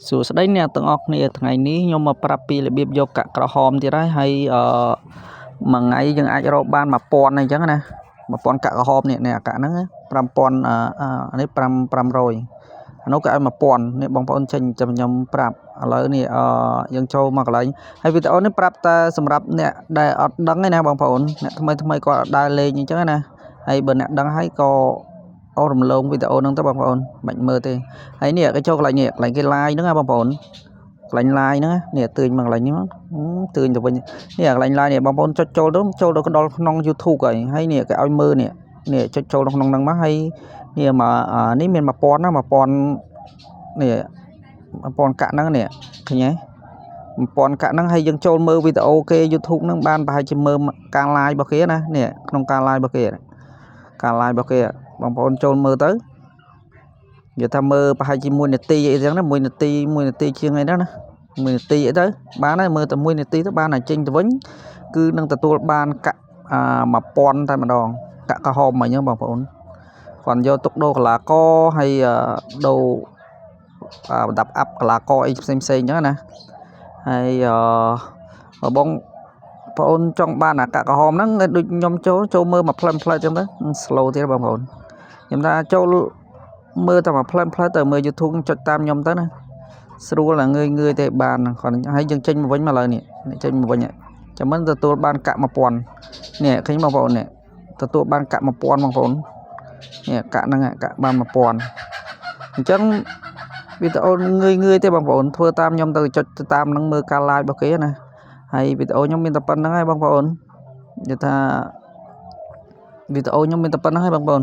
សួស្តីអ្នកទាំងអស់គ្នាថ្ងៃនេះខ្ញុំមកប្រាប់ពីរបៀបយកកាក់ក្រហមទៀតហើយមួយថ្ងៃយើងអាចរកបាន 1000 អីចឹងណា 1000 កាក់ក្រហមនេះកាក់ហ្នឹង 5000 នេះ 500 អានោះគេឲ្យ 1000 នេះបងប្អូនចេញចាំខ្ញុំប្រាប់ឥឡូវនេះយើងចូលមកកន្លែងហើយវីដេអូនេះប្រាប់តែសម្រាប់អ្នកដែលអត់ដឹងទេណាបងប្អូនអ្នកថ្មីគាត់អត់ដើរលេងអញ្ចឹងណាហើយបើអ្នកដឹងហើយក៏រំលងវីដេអូហ្នឹងទៅបងប្អូនមិនមើលទេហើយនេះគេចូលកន្លែងនេះកន្លែងគេ live ហ្នឹងណាបងប្អូនកន្លែង live ហ្នឹងនេះទើញមកកន្លែងនេះមកទើញទៅវិញនេះកន្លែង live នេះបងប្អូនចុចចូលទៅចូលដល់ក្នុង YouTube ហើយនេះគេឲ្យមើលនេះចុចចូលក្នុងហ្នឹងមកហើយនេះមកនេះមាន 1000 ណា 1000 នេះ 1000 កាក់ហ្នឹងនេះឃើញទេ 1000 កាក់ហ្នឹងហើយយើងចូលមើលវីដេអូគេ YouTube ហ្នឹងបានប្រហែលជាមើលការ live របស់គេណានេះក្នុងការ live របស់គេបងប្អូនចូលមើលទៅនិយាយថាមើលប្រហែលជា1នាទីអីចឹងណា1នាទីជាងអីđóណា1នាទីអីទៅបានហើយមើលតែ1នាទីទៅបានហើយចេញទៅវិញគឺនឹងទទួលបានកាក់1000តែម្ដងកាក់ក្រហមអីហ្នឹងបងប្អូនគាត់យកទុកដូរកន្លាកហើយដូរប្រដាប់អាប់កន្លាកអីផ្សេងៗអញ្ចឹងណាហើយបងប្អូនចង់បានអាកាក់ក្រហមហ្នឹងដូចខ្ញុំចូលមើលមកផ្លែមផ្លែចឹងទៅ slow ទៀតបងប្អូនខ្ញុំថាចូលមើលតែមកផ្លែមផ្លែទៅមើល YouTube ចុចតាមខ្ញុំទៅណាស្រួលតែងឿយទេបានគាត់ហើយយើងចេញមកវិញមកឥឡូវនេះចេញមកវិញចាំមិនទទួលបានកាក់ 1000 នេះឃើញបងប្អូននេះទទួលបានកាក់ 1000 បងប្អូននេះកាក់ហ្នឹងកាក់បាន 1000 អញ្ចឹងវីដេអូងឿយទេបងប្អូនធ្វើតាមខ្ញុំទៅចុចទៅតាមនឹងមើលការ live របស់គេណាហើយវីដេអូខ្ញុំមានតែប៉ុណ្្នឹងហើយបងប្អូននិយាយថាវីដេអូខ្ញុំមានតែប៉ុណ្្នឹងហើយបងប្អូន